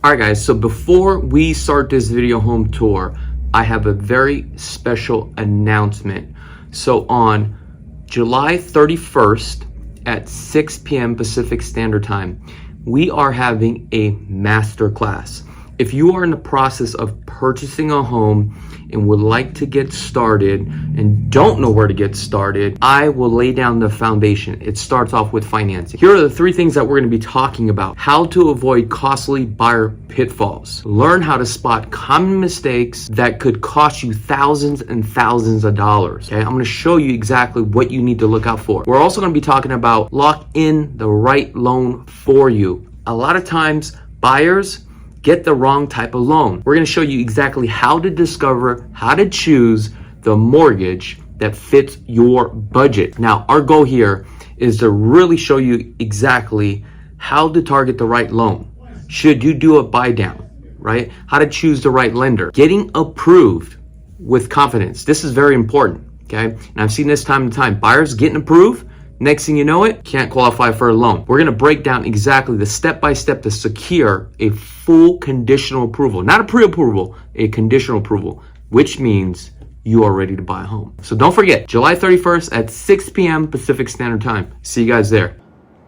Alright guys, so before we start this video home tour, I have a very special announcement. So on July 31st at 6 p.m. Pacific Standard Time, we are having a master class. If you are in the process of purchasing a home and would like to get started and don't know where to get started, I will lay down the foundation. It starts off with financing. Here are the 3 things that we're going to be talking about. How to avoid costly buyer pitfalls. Learn how to spot common mistakes that could cost you thousands and thousands of dollars. Okay, I'm going to show you exactly what you need to look out for. We're also going to be talking about lock in the right loan for you. A lot of times buyers get the wrong type of loan. We're going to show you exactly how to discover, how to choose the mortgage that fits your budget. Now, our goal here is to really show you exactly how to target the right loan. Should you do a buy down, right? How to choose the right lender. Getting approved with confidence. This is very important, okay? And I've seen this time and time. Buyers getting approved, next thing you know it, can't qualify for a loan. We're going to break down exactly the step-by-step to secure a full conditional approval. Not a pre-approval, a conditional approval, which means you are ready to buy a home. So don't forget, July 31st at 6 p.m. Pacific Standard Time. See you guys there.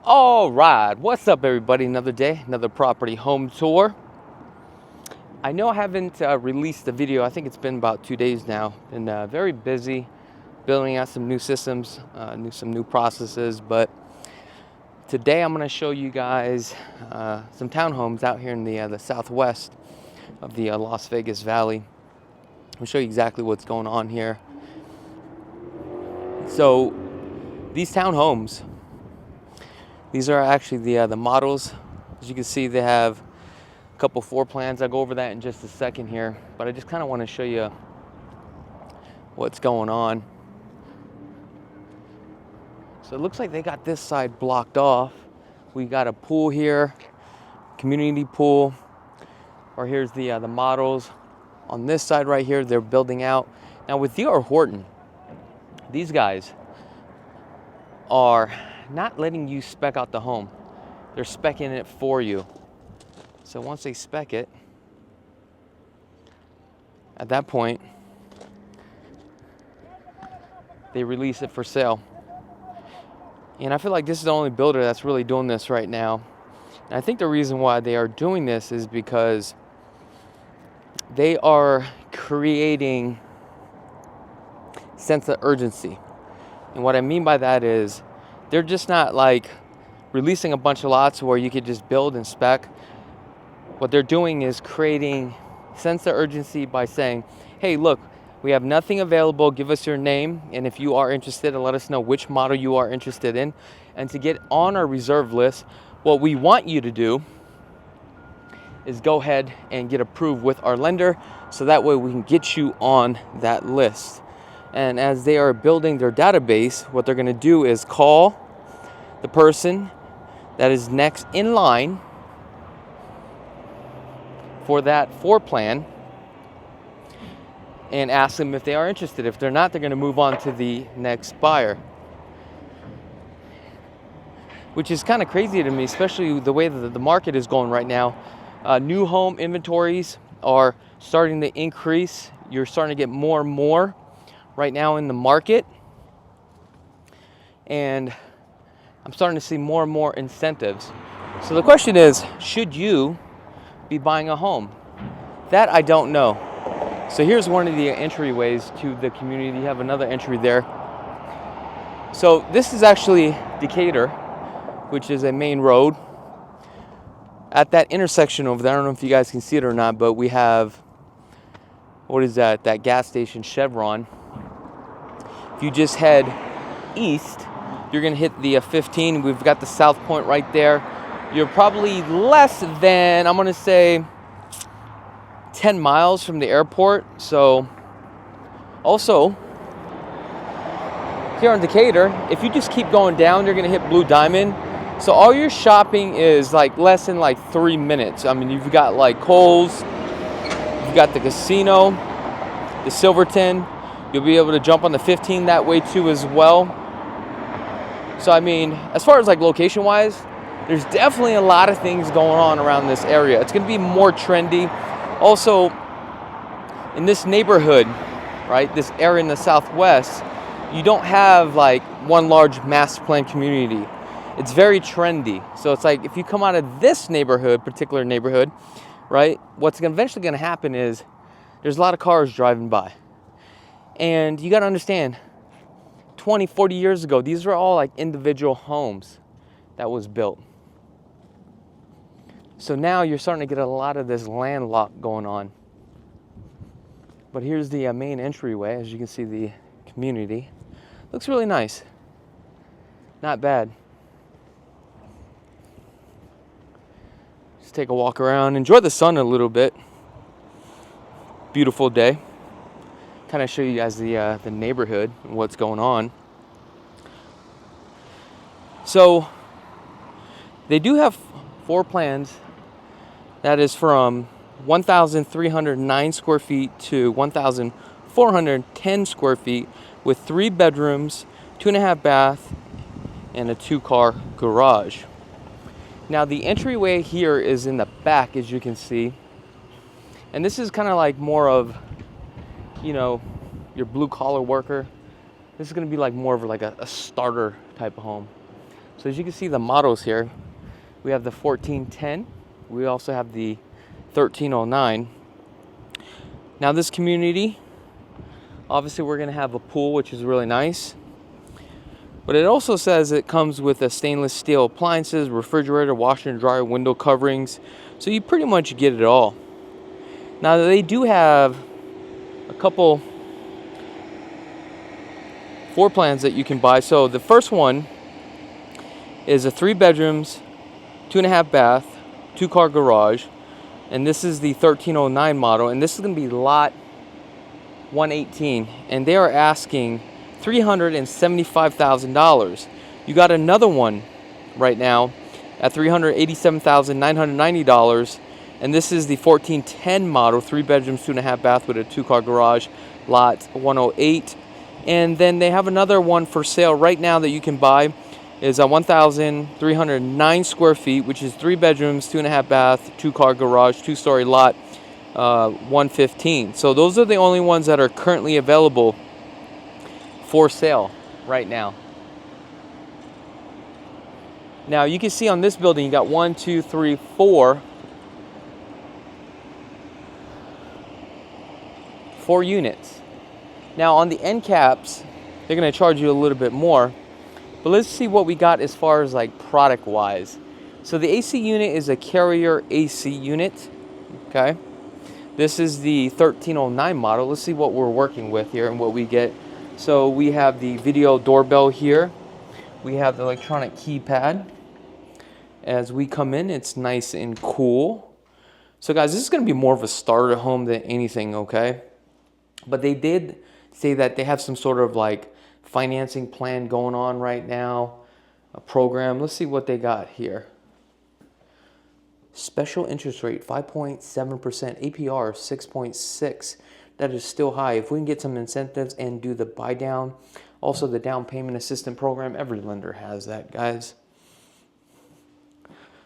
All right, what's up everybody? Another day, another property home tour. I know I haven't released a video. I think it's been about 2 days now. Been very busy building out some new systems, some new processes, but today I'm going to show you guys some townhomes out here in the southwest of the Las Vegas Valley. I'll show you exactly what's going on here. So these townhomes, these are actually the models. As you can see, they have a couple floor plans. I'll go over that in just a second here, but I just kind of want to show you what's going on. So it looks like they got this side blocked off. We got a pool here, community pool. Or here's the models. On this side right here, they're building out. Now with D.R. Horton, these guys are not letting you spec out the home. They're speccing it for you. So once they spec it, at that point, they release it for sale. And I feel like this is the only builder that's really doing this right now. And I think the reason why they are doing this is because they are creating sense of urgency. And what I mean by that is they're just not like releasing a bunch of lots where you could just build and spec. What they're doing is creating sense of urgency by saying, hey, look, we have nothing available. Give us your name, and if you are interested, let us know which model you are interested in. And to get on our reserve list, what we want you to do is go ahead and get approved with our lender, so that way we can get you on that list. And as they are building their database, what they're going to do is call the person that is next in line for that floor plan and ask them if they are interested. If they're not, they're going to move on to the next buyer. Which is kind of crazy to me, especially the way that the market is going right now. New home inventories are starting to increase. You're starting to get more and more right now in the market. And I'm starting to see more and more incentives. So the question is, should you be buying a home? That I don't know. So here's one of the entryways to the community. You have another entry there. So this is actually Decatur, which is a main road. At that intersection over there, I don't know if you guys can see it or not, but we have, what is that? That gas station, Chevron. If you just head east, you're gonna hit the 15. We've got the South Point right there. You're probably less than, I'm gonna say, 10 miles from the airport. So also here in Decatur, if you just keep going down, you're gonna hit Blue Diamond. So all your shopping is like less than like 3 minutes. I mean, you've got like Kohl's, you've got the casino, the Silverton. You'll be able to jump on the 15 that way too as well. So I mean, as far as like location wise, there's definitely a lot of things going on around this area. It's going to be more trendy. Also, in this neighborhood, right, this area in the Southwest, you don't have like one large master plan community. It's very trendy. So it's like if you come out of this neighborhood, particular neighborhood, right, what's eventually going to happen is there's a lot of cars driving by. And you got to understand, 20, 40 years ago, these were all like individual homes that was built. So now you're starting to get a lot of this landlocked going on. But here's the main entryway. As you can see, the community looks really nice. Not bad. Just take a walk around, enjoy the sun a little bit. Beautiful day. Kind of show you guys the neighborhood and what's going on. So they do have floor plans that is from 1,309 square feet to 1,410 square feet with 3 bedrooms, 2.5 bath, and a 2-car garage. Now the entryway here is in the back, as you can see. And this is kind of like more of, you know, your blue collar worker. This is going to be like more of like a starter type of home. So as you can see the models here, we have the 1410. We also have the 1309. Now this community, obviously we're going to have a pool, which is really nice. But it also says it comes with a stainless steel appliances, refrigerator, washer and dryer, window coverings. So you pretty much get it all. Now they do have a couple floor plans that you can buy. So the first one is a 3 bedrooms, 2.5 bath, 2-car garage. And this is the 1309 model. And this is going to be lot 118. And they are asking $375,000. You got another one right now at $387,990. And this is the 1410 model, 3 bedrooms, 2.5 bath with a 2-car garage, lot 108. And then they have another one for sale right now that you can buy. Is a 1,309 square feet, which is 3 bedrooms, 2.5 bath, 2-car garage, 2-story lot, 115. So those are the only ones that are currently available for sale right now. Now you can see on this building, you got 1, 2, 3, 4 units. Now on the end caps, they're going to charge you a little bit more. But let's see what we got as far as like product wise. So the AC unit is a Carrier AC unit. Okay. This is the 1309 model. Let's see what we're working with here and what we get. So we have the video doorbell here. We have the electronic keypad. As we come in, it's nice and cool. So guys, this is going to be more of a starter home than anything, okay? But they did say that they have some sort of like financing plan going on right now, a program. Let's see what they got here. Special interest rate 5.7%, APR 6.6. That is still high. If we can get some incentives and do the buy down, also the down payment assistance program, every lender has that, guys.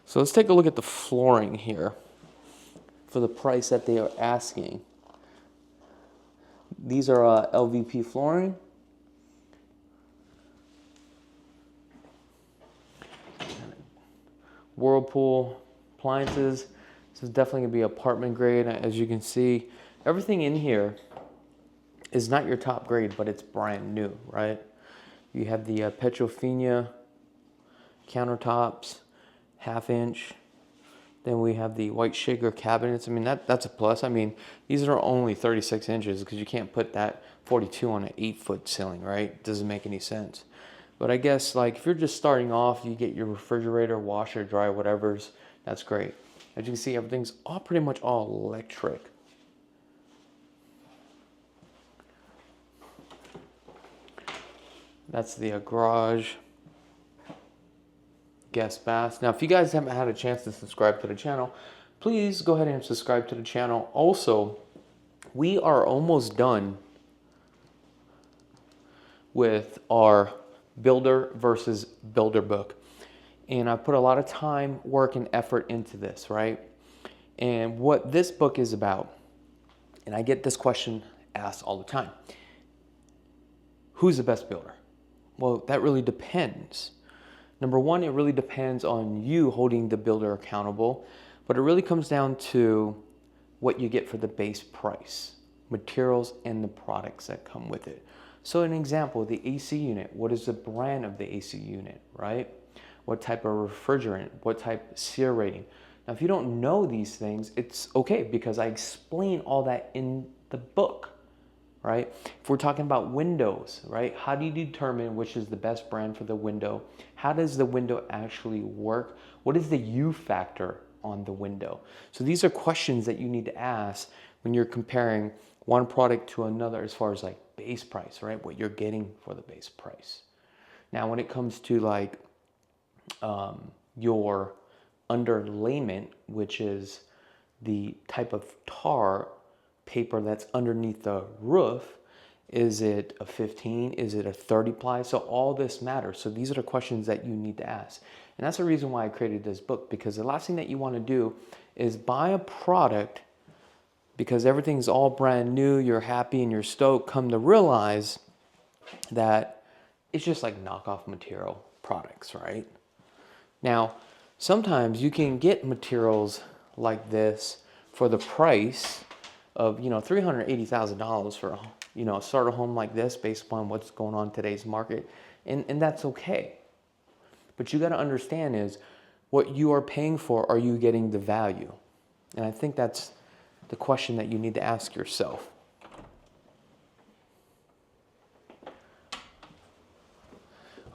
So let's take a look at the flooring here for the price that they are asking. These are LVP flooring. Whirlpool appliances. This is definitely going to be apartment grade. As you can see, everything in here is not your top grade, but it's brand new, right? You have the Petrofina countertops, 1/2 inch. Then we have the white shaker cabinets. I mean, that's a plus. I mean, these are only 36 inches because you can't put that 42 on an 8-foot ceiling, right? It doesn't make any sense. But I guess like if you're just starting off, you get your refrigerator, washer, dryer, whatever's, that's great. As you can see, everything's all pretty much all electric. That's the garage, guest bath. Now, if you guys haven't had a chance to subscribe to the channel, please go ahead and subscribe to the channel. Also, we are almost done with our builder versus builder book. And I put a lot of time, work, and effort into this, right? And what this book is about, and I get this question asked all the time, who's the best builder? Well, that really depends. Number one, it really depends on you holding the builder accountable, but it really comes down to what you get for the base price, materials, and the products that come with it. So an example, the AC unit, what is the brand of the AC unit, right? What type of refrigerant, what type of SEER rating. Now, if you don't know these things, it's okay because I explain all that in the book, right? If we're talking about windows, right? How do you determine which is the best brand for the window? How does the window actually work? What is the U factor on the window? So these are questions that you need to ask when you're comparing one product to another as far as like base price, right? What you're getting for the base price. Now, when it comes to like your underlayment, which is the type of tar paper that's underneath the roof, is it a 15? Is it a 30 ply? So all this matters. So these are the questions that you need to ask. And that's the reason why I created this book, because the last thing that you want to do is buy a product because everything's all brand new, you're happy and you're stoked, come to realize that it's just like knockoff material products, right? Now, sometimes you can get materials like this for the price of, $380,000 for, a starter home like this based upon what's going on in today's market. And that's okay. But you got to understand is what you are paying for, are you getting the value? And I think that's the question that you need to ask yourself.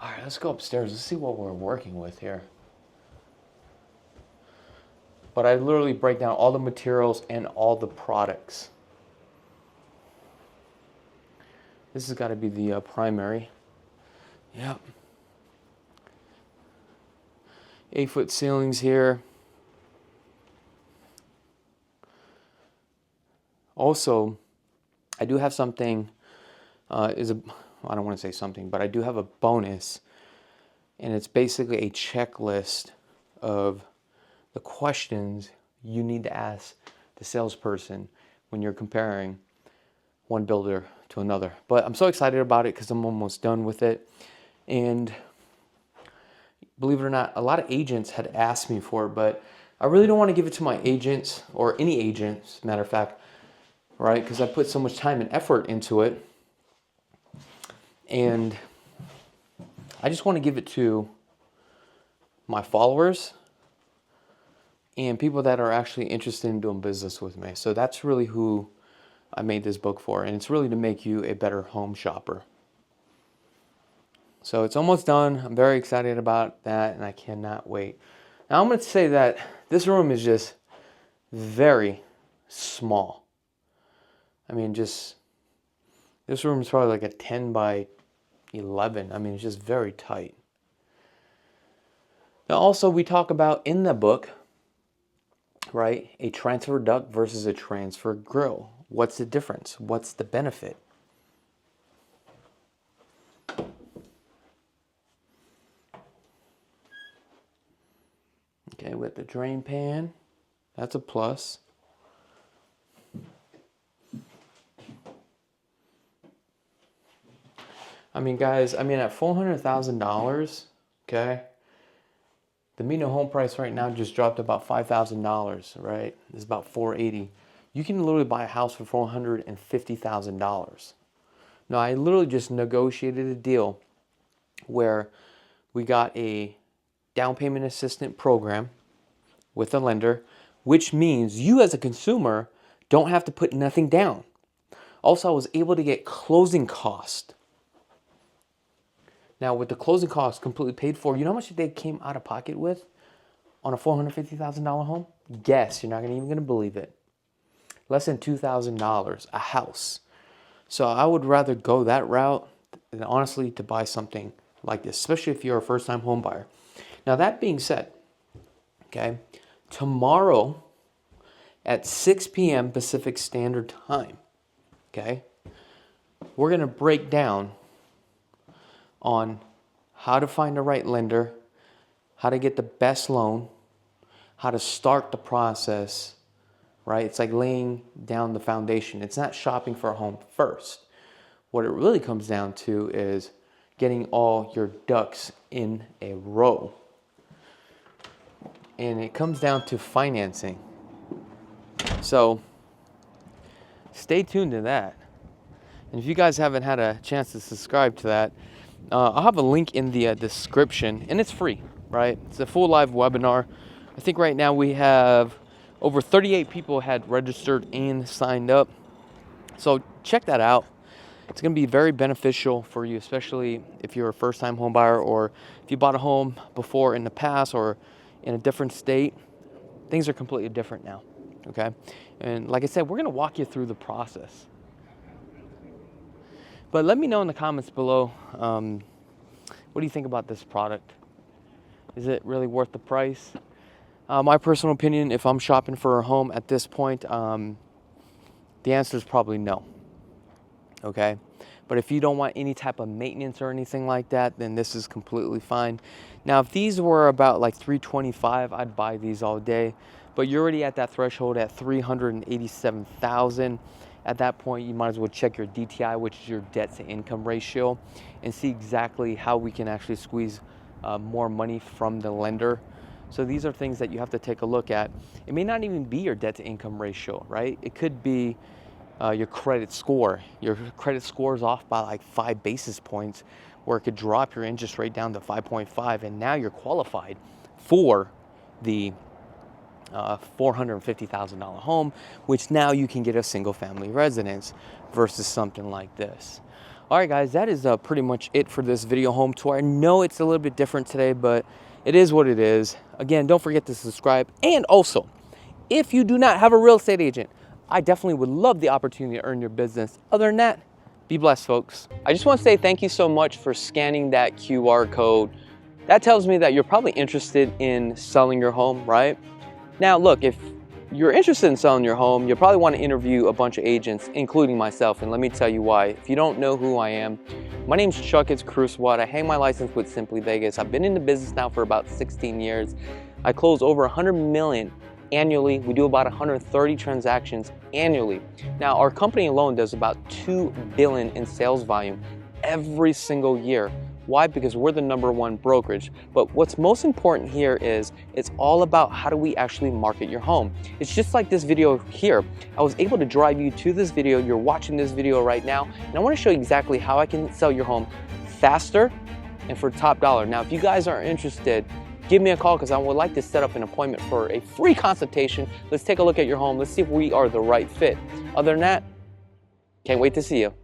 All right, let's go upstairs. Let's see what we're working with here. But I literally break down all the materials and all the products. This has got to be the primary. Yep. 8-foot ceilings here. Also, I do have something, I don't want to say something, but I do have a bonus, and it's basically a checklist of the questions you need to ask the salesperson when you're comparing one builder to another. But I'm so excited about it because I'm almost done with it. And believe it or not, a lot of agents had asked me for it, but I really don't want to give it to my agents or any agents, matter of fact, right? Because I put so much time and effort into it. And I just want to give it to my followers and people that are actually interested in doing business with me. So that's really who I made this book for. And it's really to make you a better home shopper. So it's almost done. I'm very excited about that, and I cannot wait. Now I'm going to say that this room is just very small. I mean, this room is probably like a 10 by 11. I mean, it's just very tight. Now also we talk about in the book, right, a transfer duct versus a transfer grill. What's the difference? What's the benefit? Okay, with the drain pan, that's a plus. I mean, guys, at $400,000, okay, the median home price right now just dropped about $5,000, right? It's about $480,000. You can literally buy a house for $450,000. Now, I literally just negotiated a deal where we got a down payment assistant program with a lender, which means you as a consumer don't have to put nothing down. Also, I was able to get closing cost. Now, with the closing costs completely paid for, you know how much they came out of pocket with on a $450,000 home? Guess, you're not even going to believe it. Less than $2,000 a house. So I would rather go that route than honestly to buy something like this, especially if you're a first-time home buyer. Now, that being said, okay, tomorrow at 6 p.m. Pacific Standard Time, okay, we're going to break down on how to find the right lender how to get the best loan, how to start the process, right? It's like laying down the foundation. It's not shopping for a home first. What it really comes down to is getting all your ducks in a row. And it comes down to financing. So stay tuned to that. And if you guys haven't had a chance to subscribe to that, I'll have a link in the description, and it's free, right? It's a full live webinar. I think right now we have over 38 people had registered and signed up. So check that out. It's going to be very beneficial for you, especially if you're a first-time home buyer, or if you bought a home before in the past or in a different state. Things are completely different now, okay? And like I said, we're going to walk you through the process. But let me know in the comments below, what do you think about this product? Is it really worth the price? My personal opinion, if I'm shopping for a home at this point, the answer is probably no. Okay, but if you don't want any type of maintenance or anything like that, then this is completely fine. Now, if these were about like $325,000, I'd buy these all day. But you're already at that threshold at $387,000. At that point, you might as well check your DTI, which is your debt to income ratio, and see exactly how we can actually squeeze more money from the lender. So these are things that you have to take a look at. It may not even be your debt to income ratio, right? It could be your credit score. Your credit score is off by like 5 basis points, where it could drop your interest rate down to 5.5, and now you're qualified for the $450,000 home, which now you can get a single family residence versus something like this. All right, guys, that is pretty much it for this video home tour. I know it's a little bit different today, but it is what it is. Again, don't forget to subscribe. And also, if you do not have a real estate agent, I definitely would love the opportunity to earn your business. Other than that, be blessed, folks. I just want to say thank you so much for scanning that QR code. That tells me that you're probably interested in selling your home, right? Now, look, if you're interested in selling your home, you'll probably want to interview a bunch of agents, including myself, and let me tell you why. If you don't know who I am, my name's Chakits Krulsawat. I hang my license with Simply Vegas. I've been in the business now for about 16 years. I close over 100 million annually. We do about 130 transactions annually. Now, our company alone does about 2 billion in sales volume every single year. Why? Because we're the #1 brokerage. But what's most important here is it's all about how do we actually market your home. It's just like this video here. I was able to drive you to this video. You're watching this video right now, and I want to show you exactly how I can sell your home faster and for top dollar. Now, if you guys are interested, give me a call, because I would like to set up an appointment for a free consultation. Let's take a look at your home. Let's see if we are the right fit. Other than that, can't wait to see you.